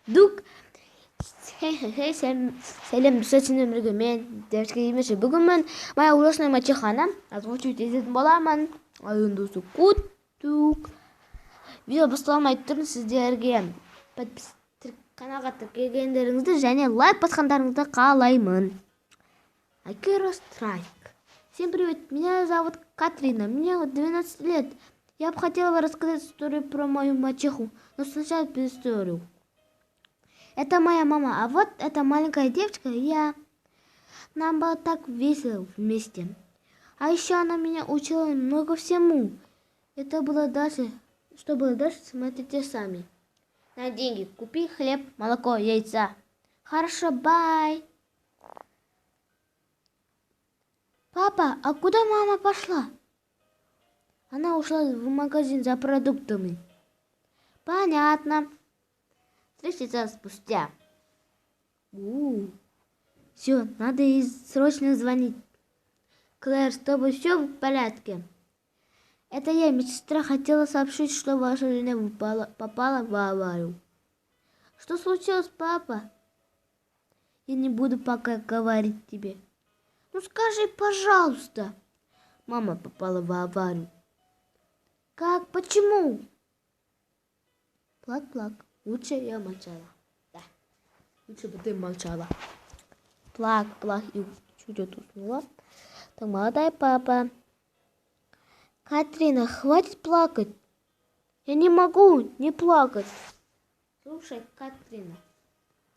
Дук. Хе-хе-хе, сәлем, достаточно өмірге, мен девочка емеші. Бүгін мен моя ужасная мачехана озвучивать ететін боламын. Айындысы күттік. Видео басталамай тұрын сіздерге каналға тіркелгендеріңізді және лайк басқандарыңызды қалаймын. Акира Страйк. Всем привет, меня зовут Катрина, мне 12 лет. Я бы хотела рассказать историю про мою мачеху, но сначала предысторию. Это моя мама, а вот эта маленькая девочка, я. Нам было так весело вместе. А еще она меня учила много всему. Это было дальше. Что было дальше, смотрите сами. На деньги купи хлеб, молоко, яйца. Хорошо, бай. Папа, а куда мама пошла? Она ушла в магазин за продуктами. Понятно. 3 часа спустя. Все, надо ей срочно звонить. Клэр, с тобой все в порядке? Это я, медсестра, хотела сообщить, что ваша жена попала в аварию. Что случилось, папа? Я не буду пока говорить тебе. Ну скажи, пожалуйста. Мама попала в аварию. Как? Почему? Плак-плак. Лучше я молчала. Да. Лучше бы ты молчала. Плак-плак. И чуть-чуть уснула. Так, молодая папа. Катрина, хватит плакать. Я не могу не плакать. Слушай, Катрина.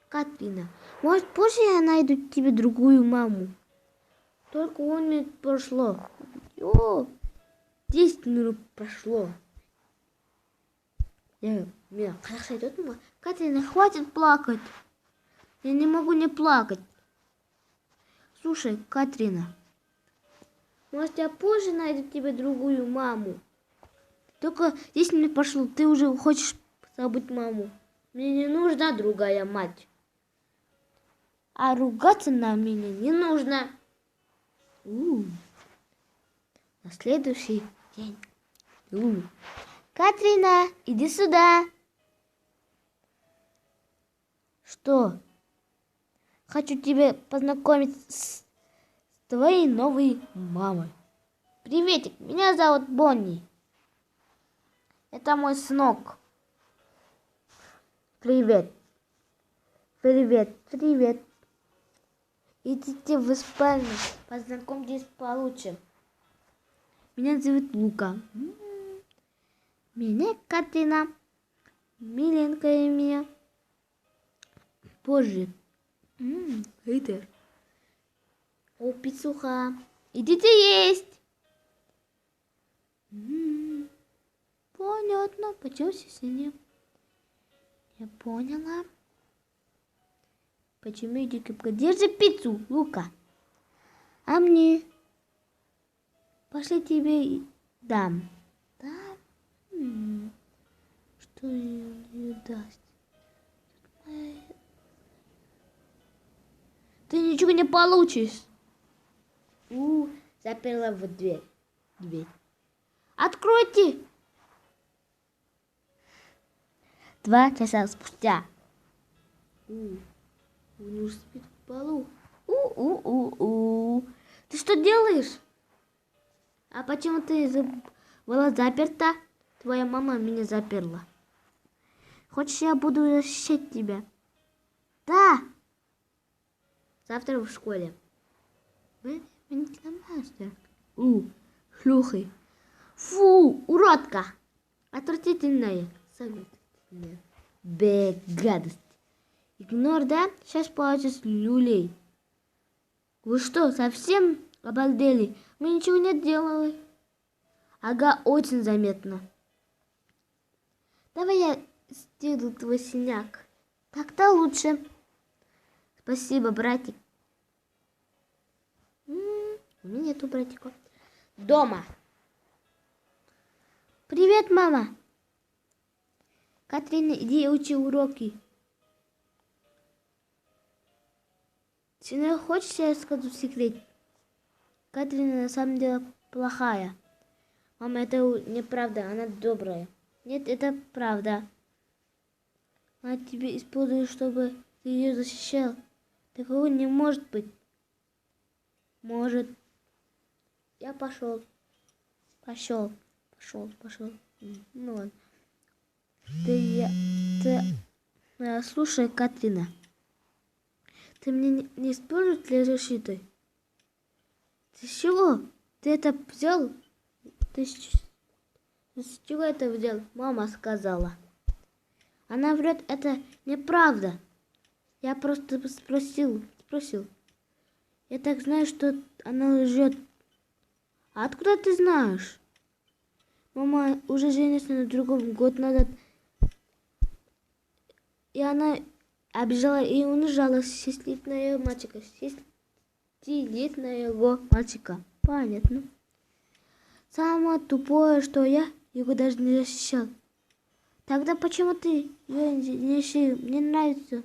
Катрина, может, позже я найду тебе другую маму? Только 1 минут прошло. 10 минут прошло. Меня хорошо идет, мама. Катрина, хватит плакать. Я не могу не плакать. Слушай, Катрина, может, я позже найду тебе другую маму? Только 10 минут прошло, ты уже хочешь забыть маму. Мне не нужна другая мать. А ругаться на меня не нужно. На следующий день. Катрина, иди сюда. Что? Хочу тебя познакомить с твоей новой мамой. Приветик, меня зовут Бонни. Это мой сынок. Привет. Привет, привет. Идите в спальню, познакомьтесь получше. Меня зовут Лука. Меня Катрина. Миленькая меня. Позже. Хейтер. О, пиццуха. Идите есть. Понятно, почему сегодня? Я поняла. Почему иди кипка? Держи пиццу, Лука. А мне? Пошли тебе дам. Да? Что ее даст? Ты ничего не получишь. Заперла в дверь. Откройте. 2 часа спустя. Он спит в полу. Ты что делаешь? А почему ты была заперта? Твоя мама меня заперла. Хочешь, я буду защищать тебя? Да. Завтра в школе. Шлюхи. Фу, уродка. Отвратительная. Гадость. Игнор, да? Сейчас получится люлей. Вы что, совсем обалдели? Мы ничего не делали. Ага, очень заметно. Давай я сделаю твой синяк. Так-то лучше. Спасибо, братик. У меня нету братика. Дома. Привет, мама. Катрина, иди учи уроки. Сына, хочешь, я скажу секрет? Катрина на самом деле плохая. Мама, это неправда, она добрая. Нет, это правда. Она тебя использует, чтобы ты ее защищал. Такого не может быть. Может. Я пошел. Пошел. Ну ладно. Слушай, Катрина. Ты мне не используешь для защиты? Ты с чего? Ты это взял? Ты с чего это взял? Мама сказала. Она врет, это неправда. Я просто спросил. Я так знаю, что она лжет. А откуда ты знаешь? Мама уже женилась на другом год назад. И она обижала и унижала 6-летнего мальчика. 6-летнего мальчика. Понятно. Самое тупое, что я его даже не защищал. Тогда почему ты ее не защитил? Мне нравится.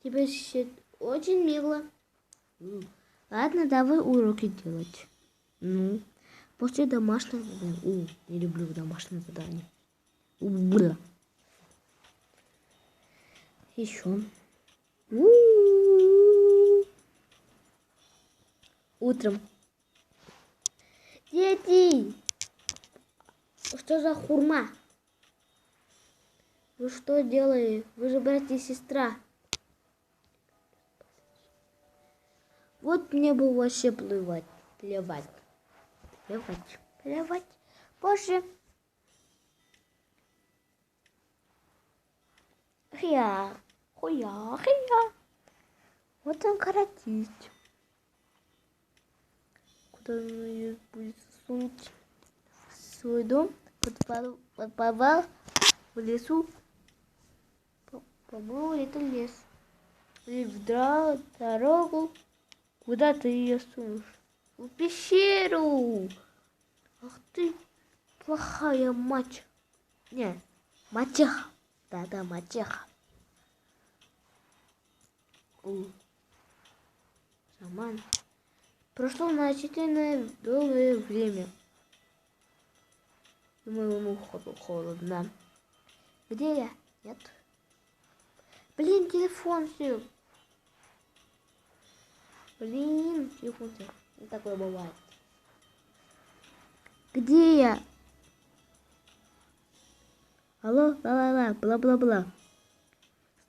Тебя защищать очень мило. Ладно, давай уроки делать. Ну, после домашнего задания. Не люблю домашнее задание. Еще. Утром. Дети! Что за хурма? Вы что делаете? Вы же братья и сестра. Вот мне бы вообще плевать. Боже. Хуя. Вот он коротить. Куда он ее будет сунуть? В свой дом, под подвал, в лесу. По-моему, это лес. Или в дорогу. Куда ты ее сунешь? В пещеру. Ах ты, плохая мать. Не, мачеха. Да, мачеха. Шаман. Прошло значительное долгое время. Думаю, ему холодно. Где я? Нет. Блин, телефон сел. Телефон сел. Вот такое бывает. Где я? Алло, бла-бла-бла.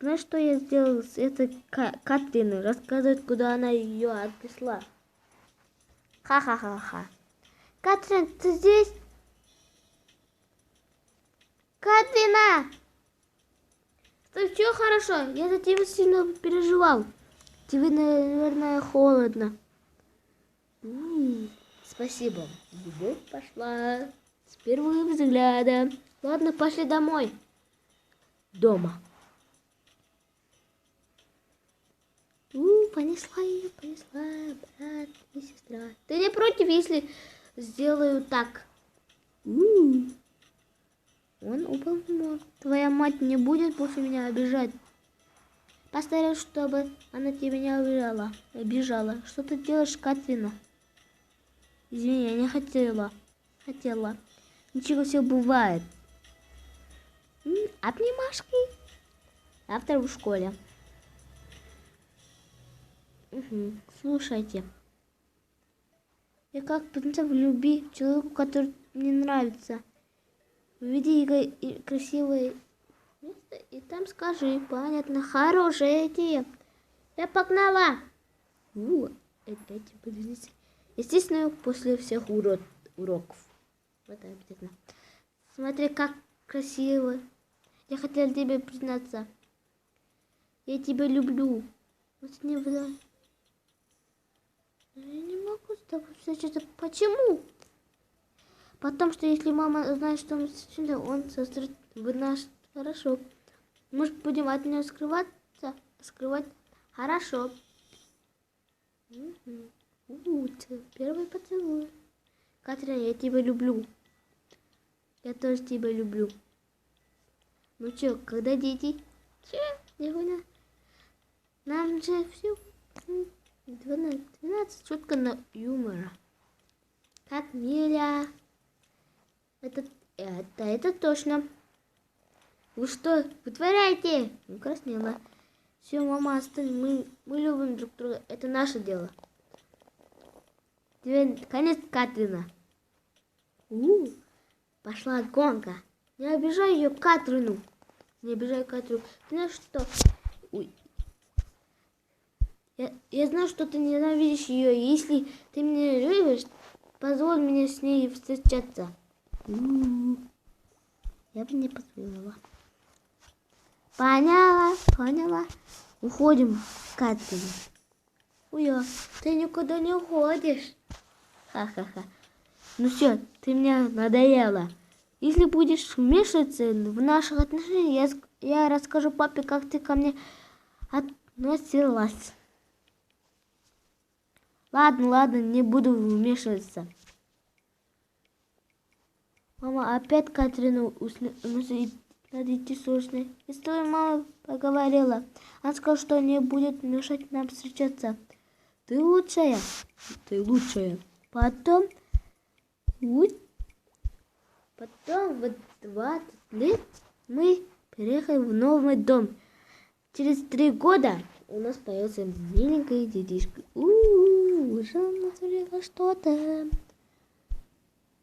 Знаешь, что я сделал с этой Катриной? Рассказывать, куда она ее отнесла. Ха-ха-ха-ха. Катрин, ты здесь? Катрина! Все хорошо, я за тебя сильно переживал. Тебе, наверное, холодно. Спасибо. Любовь пошла с первого взгляда. Ладно, пошли домой. Дома. Понесла ее, брат и сестра. Ты не против, если сделаю так? Он упал в море. Твоя мать не будет после меня обижать. Постараюсь, чтобы она тебя не обижала. Что ты делаешь, Катрина? Извини, я не хотела. Ничего, все бывает. Обнимашки. Завтра в школе. Слушайте. Я как принца в любви к человеку, который мне нравится. Уведи красивое место и там скажи. Понятно, хорошая идея. Я погнала. Подождите. Естественно, после всех уроков. Это обязательно. Смотри, как красиво. Я хотела тебе признаться. Я тебя люблю. Вот не вдруг. Я не могу с тобой встречаться. Почему? Потому что если мама знает, что мы встречаемся, он сострит в нас. Хорошо. Может, будем от нее скрываться? Скрывать? Хорошо. Первый поцелуй. Катрина, я тебя люблю. Я тоже тебя люблю. Ну чё, когда дети? Не понял. Нам же все 12 шутка на юмора. Как Миля. Это точно. Вы что вытворяете? Краснела. Все, мама, остынь. Мы любим друг друга. Это наше дело. Теперь конец Катрина. Пошла гонка. Не обижай ее, Катрину. Не обижай Катрину. Ты знаешь что? Ой. Я знаю, что ты ненавидишь ее. Если ты меня любишь, позволь мне с ней встречаться. Я бы не позволила. Поняла. Уходим, Катрин. Ой, ты никуда не уходишь. Ха-ха-ха. Ну все, ты мне надоела. Если будешь вмешиваться в наших отношениях, я расскажу папе, как ты ко мне относилась. Ладно, не буду вмешиваться. Мама опять Катрину надо идти срочно. И с тобой мама поговорила. Она сказала, что не будет мешать нам встречаться. Ты лучшая. Потом в 20 лет мы переехали в новый дом. Через 3 года у нас появился миленький детишка. Уже натворила что-то.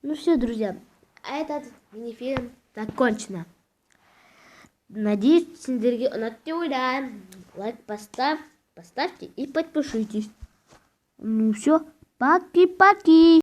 Ну все, друзья, этот мини-фильм закончено. Надеюсь, синдерги оттуда. Лайк поставьте и подпишитесь. Ну все, паки-паки.